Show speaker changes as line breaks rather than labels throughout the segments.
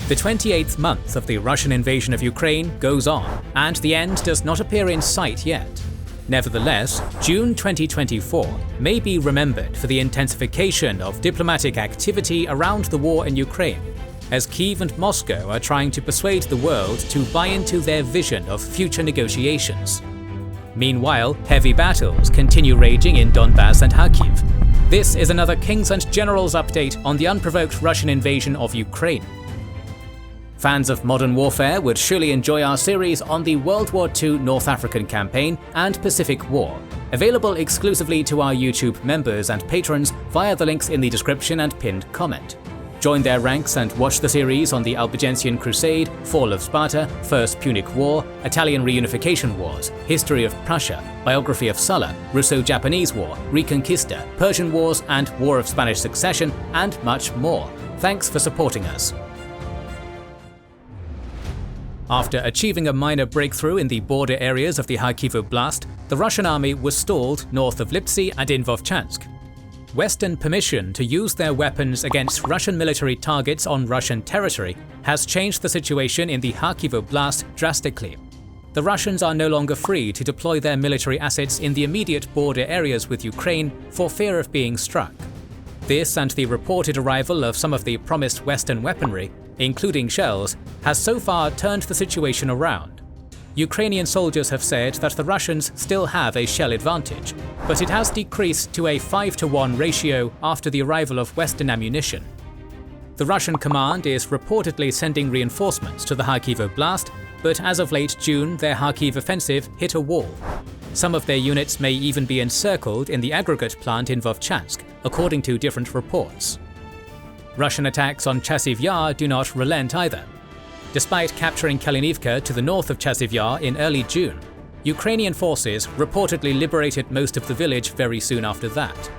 The 28th month of the Russian invasion of Ukraine goes on, and the end does not appear in sight yet. Nevertheless, June 2024 may be remembered for the intensification of diplomatic activity around the war in Ukraine, as Kyiv and Moscow are trying to persuade the world to buy into their vision of future negotiations. Meanwhile, heavy battles continue raging in Donbas and Kharkiv. This is another Kings and Generals update on the unprovoked Russian invasion of Ukraine. Fans of modern warfare would surely enjoy our series on the World War II North African campaign and Pacific War, available exclusively to our YouTube members and patrons via the links in the description and pinned comment. Join their ranks and watch the series on the Albigensian Crusade, Fall of Sparta, First Punic War, Italian Reunification Wars, History of Prussia, Biography of Sulla, Russo-Japanese War, Reconquista, Persian Wars, and War of Spanish Succession, and much more. Thanks for supporting us. After achieving a minor breakthrough in the border areas of the Kharkiv Oblast, the Russian army was stalled north of Lipsy and in Vovchansk. Western permission to use their weapons against Russian military targets on Russian territory has changed the situation in the Kharkiv Oblast drastically. The Russians are no longer free to deploy their military assets in the immediate border areas with Ukraine for fear of being struck. This and the reported arrival of some of the promised Western weaponry, including shells, has so far turned the situation around. Ukrainian soldiers have said that the Russians still have a shell advantage, but it has decreased to a 5-to-1 ratio after the arrival of Western ammunition. The Russian command is reportedly sending reinforcements to the Kharkiv Oblast, but as of late June their Kharkiv offensive hit a wall. Some of their units may even be encircled in the aggregate plant in Vovchansk, according to different reports. Russian attacks on Chasiv Yar do not relent either. Despite capturing Kalinivka to the north of Chasiv Yar in early June, Ukrainian forces reportedly liberated most of the village very soon after that.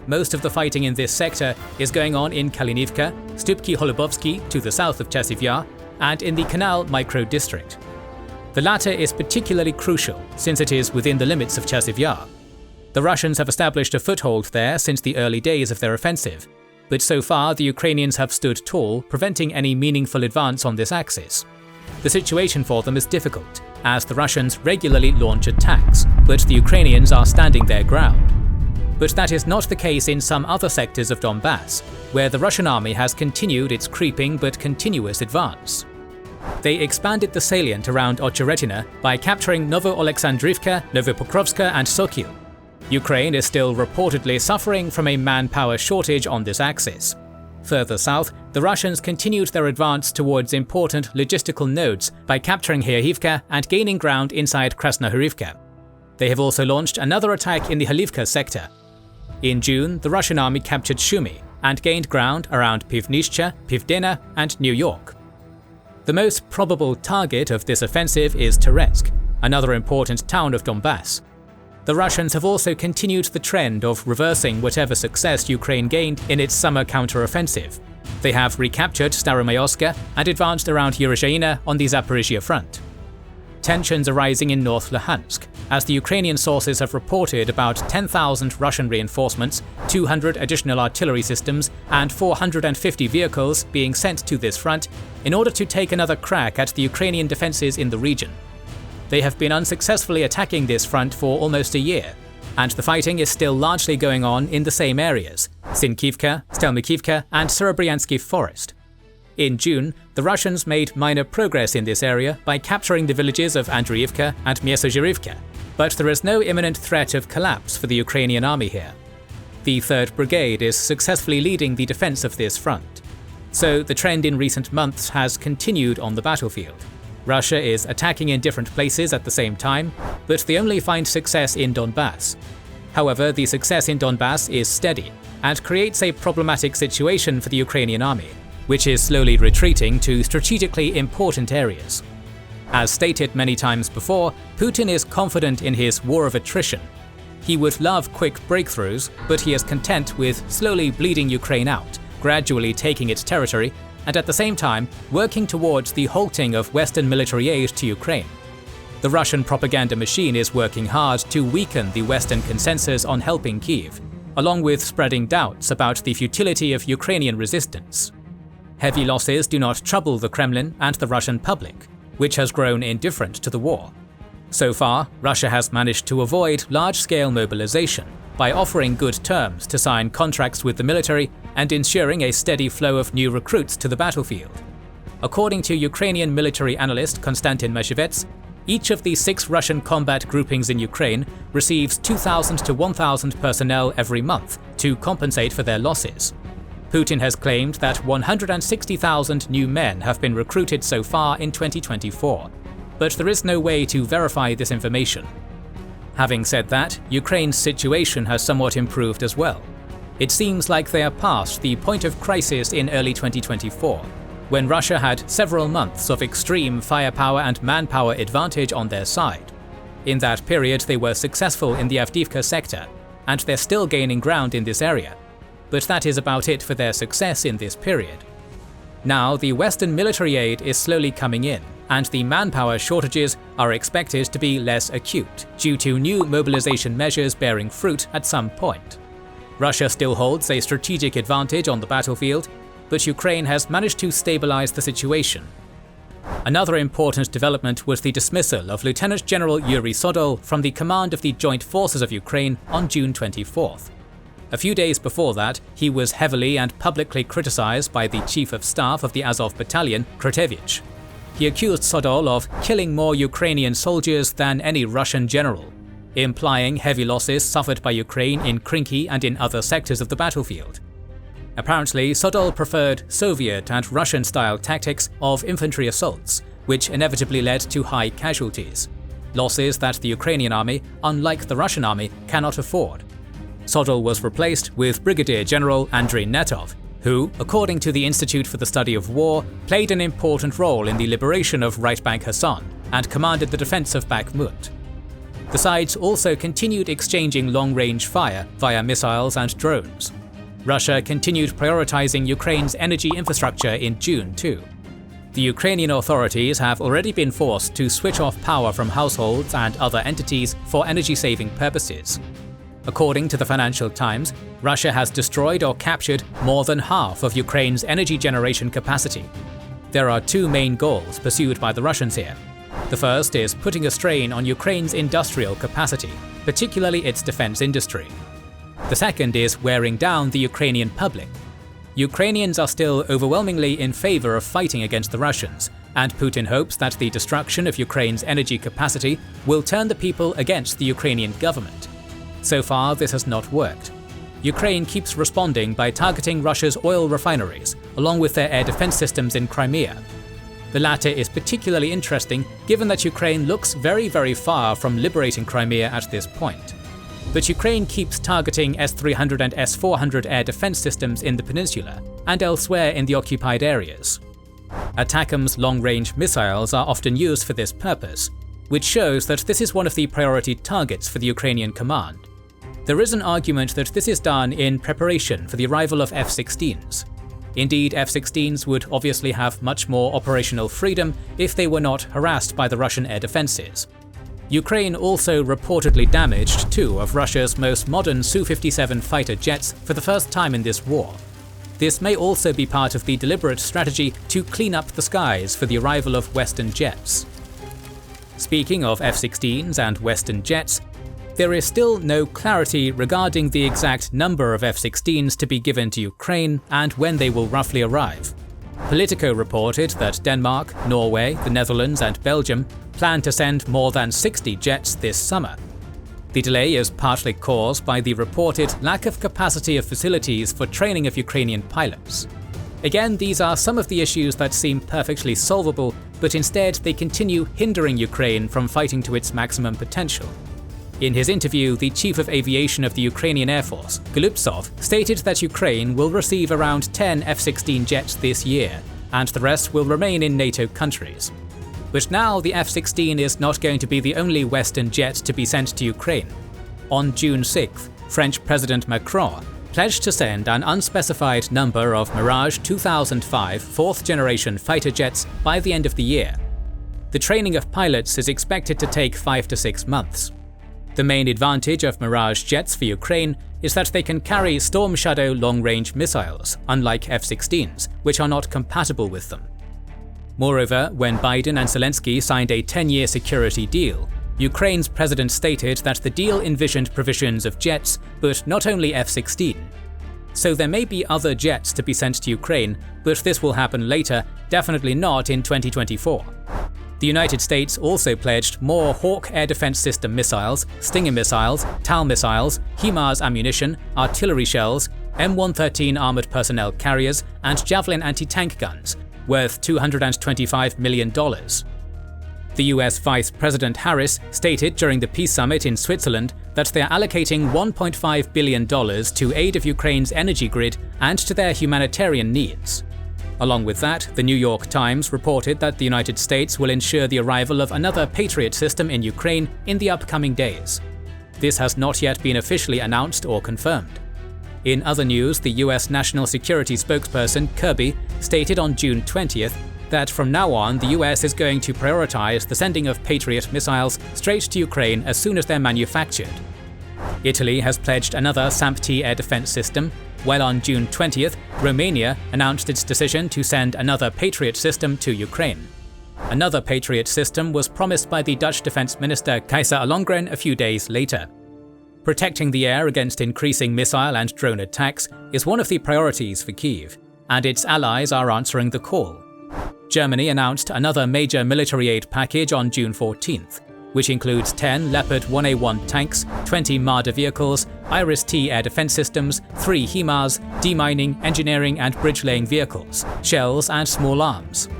Most of the fighting in this sector is going on in Kalinivka, Stupki Holubovsky to the south of Chasiv Yar, and in the Canal micro-district. The latter is particularly crucial since it is within the limits of Chasiv Yar. The Russians have established a foothold there since the early days of their offensive, but so far the Ukrainians have stood tall, preventing any meaningful advance on this axis. The situation for them is difficult, as the Russians regularly launch attacks, but the Ukrainians are standing their ground. But that is not the case in some other sectors of Donbas, where the Russian army has continued its creeping but continuous advance. They expanded the salient around Ocheretina by capturing Novo-Oleksandrivka, Novopokrovska and Sokil. Ukraine is still reportedly suffering from a manpower shortage on this axis. Further south, the Russians continued their advance towards important logistical nodes by capturing Khyvka and gaining ground inside Krasnohorivka. They have also launched another attack in the Halivka sector. In June, the Russian army captured Shumy and gained ground around Pivnishcha, Pivdena and New York. The most probable target of this offensive is Terezk, another important town of Donbas. The Russians have also continued the trend of reversing whatever success Ukraine gained in its summer counter-offensive. They have recaptured Staromayorsk and advanced around Yerushaina on the Zaporizhia front. Tensions are rising in North Luhansk, as the Ukrainian sources have reported about 10,000 Russian reinforcements, 200 additional artillery systems, and 450 vehicles being sent to this front in order to take another crack at the Ukrainian defences in the region. They have been unsuccessfully attacking this front for almost a year, and the fighting is still largely going on in the same areas, Sinkivka, Stelmikivka and Serebryansky Forest. In June, the Russians made minor progress in this area by capturing the villages of Andriivka and Miesozhirivka, but there is no imminent threat of collapse for the Ukrainian army here. The 3rd Brigade is successfully leading the defense of this front. So the trend in recent months has continued on the battlefield. Russia is attacking in different places at the same time, but they only find success in Donbas. However, the success in Donbas is steady and creates a problematic situation for the Ukrainian army, which is slowly retreating to strategically important areas. As stated many times before, Putin is confident in his war of attrition. He would love quick breakthroughs, but he is content with slowly bleeding Ukraine out, gradually taking its territory, and at the same time working towards the halting of Western military aid to Ukraine. The Russian propaganda machine is working hard to weaken the Western consensus on helping Kyiv, along with spreading doubts about the futility of Ukrainian resistance. heavy losses do not trouble the Kremlin and the Russian public, which has grown indifferent to the war. So far, Russia has managed to avoid large-scale mobilization by offering good terms to sign contracts with the military and ensuring a steady flow of new recruits to the battlefield. According to Ukrainian military analyst Konstantin Meshevets, each of the 6 Russian combat groupings in Ukraine receives 2,000 to 1,000 personnel every month to compensate for their losses. Putin has claimed that 160,000 new men have been recruited so far in 2024, but there is no way to verify this information. Having said that, Ukraine's situation has somewhat improved as well. It seems like they are past the point of crisis in early 2024, when Russia had several months of extreme firepower and manpower advantage on their side. In that period, they were successful in the Avdiivka sector, and they're still gaining ground in this area. But that is about it for their success in this period. Now, the Western military aid is slowly coming in, and the manpower shortages are expected to be less acute due to new mobilization measures bearing fruit at some point. Russia still holds a strategic advantage on the battlefield, but Ukraine has managed to stabilize the situation. Another important development was the dismissal of Lieutenant General Yuri Sodol from the command of the Joint Forces of Ukraine on June 24th. A few days before that, he was heavily and publicly criticized by the Chief of Staff of the Azov Battalion, Krotevich. He accused Sodol of killing more Ukrainian soldiers than any Russian general, implying heavy losses suffered by Ukraine in Kharkiv and in other sectors of the battlefield. Apparently, Sodol preferred Soviet and Russian-style tactics of infantry assaults, which inevitably led to high casualties, losses that the Ukrainian army, unlike the Russian army, cannot afford. Sodol was replaced with Brigadier General Andrei Netov, who, according to the Institute for the Study of War, played an important role in the liberation of right bank Kherson and commanded the defense of Bakhmut. The sides also continued exchanging long-range fire via missiles and drones. Russia continued prioritizing Ukraine's energy infrastructure in June too. The Ukrainian authorities have already been forced to switch off power from households and other entities for energy-saving purposes. According to the Financial Times, Russia has destroyed or captured more than half of Ukraine's energy generation capacity. There are 2 main goals pursued by the Russians here. The first is putting a strain on Ukraine's industrial capacity, particularly its defense industry. The second is wearing down the Ukrainian public. Ukrainians are still overwhelmingly in favor of fighting against the Russians, and Putin hopes that the destruction of Ukraine's energy capacity will turn the people against the Ukrainian government. So far, this has not worked. Ukraine keeps responding by targeting Russia's oil refineries, along with their air defense systems in Crimea. The latter is particularly interesting given that Ukraine looks very far from liberating Crimea at this point. But Ukraine keeps targeting S-300 and S-400 air defense systems in the peninsula and elsewhere in the occupied areas. ATACMS long-range missiles are often used for this purpose, which shows that this is one of the priority targets for the Ukrainian command. There is an argument that this is done in preparation for the arrival of F-16s. Indeed, F-16s would obviously have much more operational freedom if they were not harassed by the Russian air defenses. Ukraine also reportedly damaged 2 of Russia's most modern Su-57 fighter jets for the first time in this war. This may also be part of the deliberate strategy to clean up the skies for the arrival of Western jets. Speaking of F-16s and Western jets, there is still no clarity regarding the exact number of F-16s to be given to Ukraine and when they will roughly arrive. Politico reported that Denmark, Norway, the Netherlands and Belgium plan to send more than 60 jets this summer. The delay is partly caused by the reported lack of capacity of facilities for training of Ukrainian pilots. Again, these are some of the issues that seem perfectly solvable, but instead they continue hindering Ukraine from fighting to its maximum potential. In his interview, the Chief of Aviation of the Ukrainian Air Force, Golubtsov, stated that Ukraine will receive around 10 F-16 jets this year, and the rest will remain in NATO countries. But now the F-16 is not going to be the only Western jet to be sent to Ukraine. On June 6th, French President Macron pledged to send an unspecified number of Mirage 2005 4th-generation fighter jets by the end of the year. The training of pilots is expected to take 5 to 6 months. The main advantage of Mirage jets for Ukraine is that they can carry Storm Shadow long-range missiles, unlike F-16s, which are not compatible with them. Moreover, when Biden and Zelensky signed a 10-year security deal, Ukraine's president stated that the deal envisioned provisions of jets, but not only F-16. So there may be other jets to be sent to Ukraine, but this will happen later, definitely not in 2024. The United States also pledged more Hawk air defense system missiles, Stinger missiles, TAL missiles, HIMARS ammunition, artillery shells, M113 armored personnel carriers, and Javelin anti-tank guns, worth $225 million. The US Vice President Harris stated during the peace summit in Switzerland that they are allocating $1.5 billion to aid of Ukraine's energy grid and to their humanitarian needs. Along with that, the New York Times reported that the United States will ensure the arrival of another Patriot system in Ukraine in the upcoming days. This has not yet been officially announced or confirmed. In other news, the US National Security spokesperson Kirby stated on June 20th that from now on the US is going to prioritize the sending of Patriot missiles straight to Ukraine as soon as they're manufactured. Italy has pledged another SAMP-T air defense system, while on June 20th, Romania announced its decision to send another Patriot system to Ukraine. Another Patriot system was promised by the Dutch Defense Minister Kajsa Ollongren a few days later. Protecting the air against increasing missile and drone attacks is one of the priorities for Kyiv, and its allies are answering the call. Germany announced another major military aid package on June 14th, which includes 10 Leopard 1A1 tanks, 20 Marder vehicles, Iris-T air defense systems, 3 HIMARS, demining, engineering and bridge-laying vehicles, shells and small arms.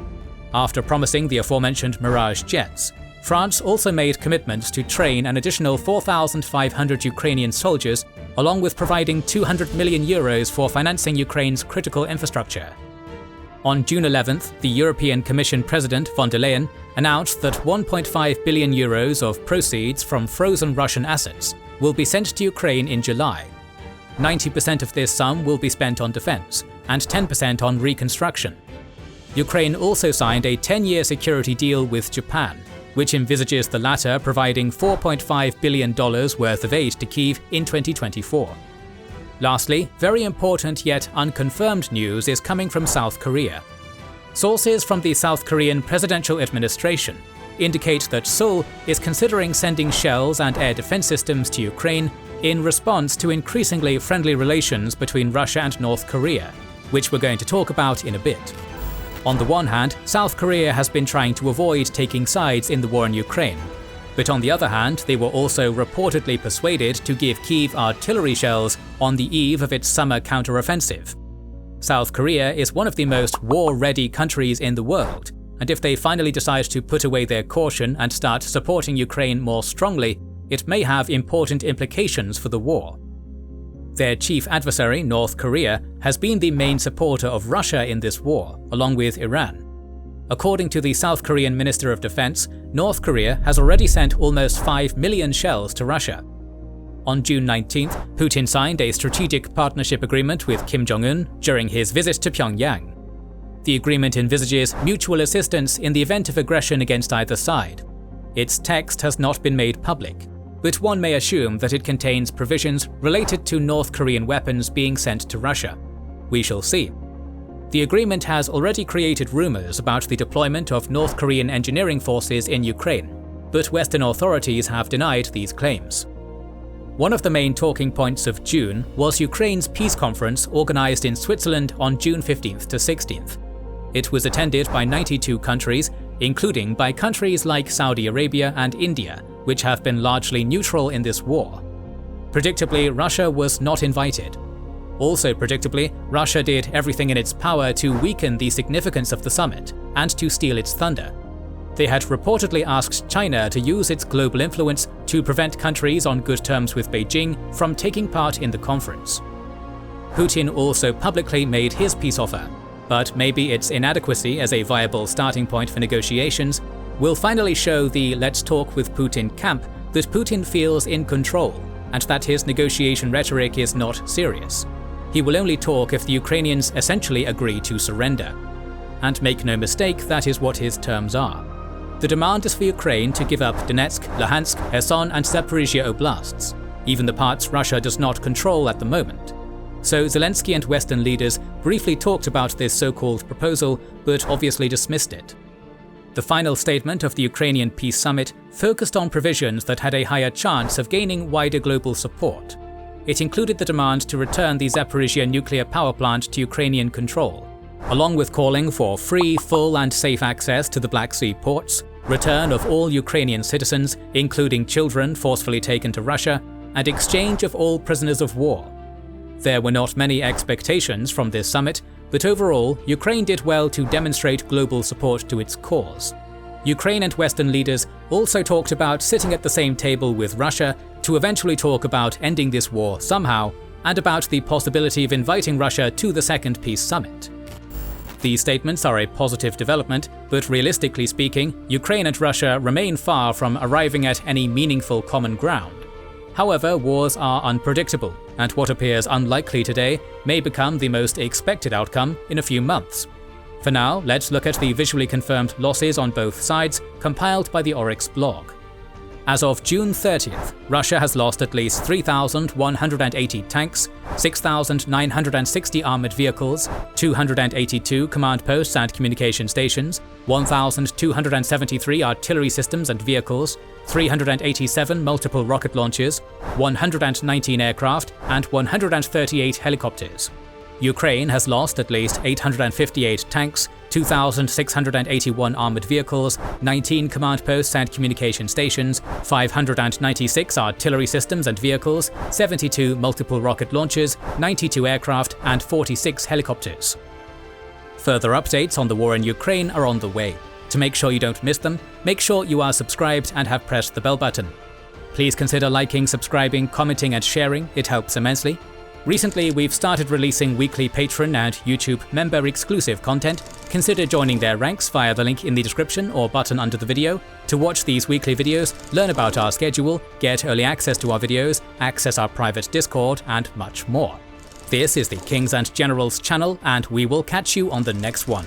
After promising the aforementioned Mirage jets, France also made commitments to train an additional 4,500 Ukrainian soldiers, along with providing €200 million for financing Ukraine's critical infrastructure. On June 11th, the European Commission President von der Leyen announced that €1.5 billion of proceeds from frozen Russian assets will be sent to Ukraine in July. 90% of this sum will be spent on defense, and 10% on reconstruction. Ukraine also signed a 10-year security deal with Japan, which envisages the latter providing $4.5 billion worth of aid to Kyiv in 2024. Lastly, very important yet unconfirmed news is coming from South Korea. Sources from the South Korean presidential administration indicate that Seoul is considering sending shells and air defense systems to Ukraine in response to increasingly friendly relations between Russia and North Korea, which we're going to talk about in a bit. On the one hand, South Korea has been trying to avoid taking sides in the war in Ukraine, but on the other hand, they were also reportedly persuaded to give Kyiv artillery shells on the eve of its summer counteroffensive. South Korea is one of the most war-ready countries in the world, and if they finally decide to put away their caution and start supporting Ukraine more strongly, it may have important implications for the war. Their chief adversary, North Korea, has been the main supporter of Russia in this war, along with Iran. According to the South Korean Minister of Defense, North Korea has already sent almost 5 million shells to Russia. On June 19th, Putin signed a strategic partnership agreement with Kim Jong-un during his visit to Pyongyang. The agreement envisages mutual assistance in the event of aggression against either side. Its text has not been made public, but one may assume that it contains provisions related to North Korean weapons being sent to Russia. We shall see. The agreement has already created rumors about the deployment of North Korean engineering forces in Ukraine, but Western authorities have denied these claims. One of the main talking points of June was Ukraine's peace conference organized in Switzerland on June 15th to 16th. It was attended by 92 countries, including by countries like Saudi Arabia and India, which have been largely neutral in this war. Predictably, Russia was not invited. Also predictably, Russia did everything in its power to weaken the significance of the summit and to steal its thunder. They had reportedly asked China to use its global influence to prevent countries on good terms with Beijing from taking part in the conference. Putin also publicly made his peace offer, but maybe its inadequacy as a viable starting point for negotiations will finally show the "let's talk with Putin" camp that Putin feels in control and that his negotiation rhetoric is not serious. He will only talk if the Ukrainians essentially agree to surrender. And make no mistake, that is what his terms are. The demand is for Ukraine to give up Donetsk, Luhansk, Kherson and Zaporizhia oblasts, even the parts Russia does not control at the moment. So Zelensky and Western leaders briefly talked about this so-called proposal, but obviously dismissed it. The final statement of the Ukrainian Peace Summit focused on provisions that had a higher chance of gaining wider global support. It included the demand to return the Zaporizhia nuclear power plant to Ukrainian control, along with calling for free, full and safe access to the Black Sea ports, return of all Ukrainian citizens, including children forcefully taken to Russia, and exchange of all prisoners of war. There were not many expectations from this summit, but overall, Ukraine did well to demonstrate global support to its cause. Ukraine and Western leaders also talked about sitting at the same table with Russia to eventually talk about ending this war somehow, and about the possibility of inviting Russia to the second peace summit. These statements are a positive development, but realistically speaking, Ukraine and Russia remain far from arriving at any meaningful common ground. However, wars are unpredictable, and what appears unlikely today may become the most expected outcome in a few months. For now, let's look at the visually confirmed losses on both sides compiled by the Oryx blog. As of June 30th, Russia has lost at least 3,180 tanks, 6,960 armoured vehicles, 282 command posts and communication stations, 1,273 artillery systems and vehicles, 387 multiple rocket launchers, 119 aircraft, and 138 helicopters. Ukraine has lost at least 858 tanks, 2,681 armoured vehicles, 19 command posts and communication stations, 596 artillery systems and vehicles, 72 multiple rocket launchers, 92 aircraft, and 46 helicopters. Further updates on the war in Ukraine are on the way. To make sure you don't miss them, make sure you are subscribed and have pressed the bell button. Please consider liking, subscribing, commenting and sharing, it helps immensely. Recently, we've started releasing weekly Patreon and YouTube member exclusive content. Consider joining their ranks via the link in the description or button under the video to watch these weekly videos, learn about our schedule, get early access to our videos, access our private Discord, and much more. This is the Kings and Generals channel, and we will catch you on the next one.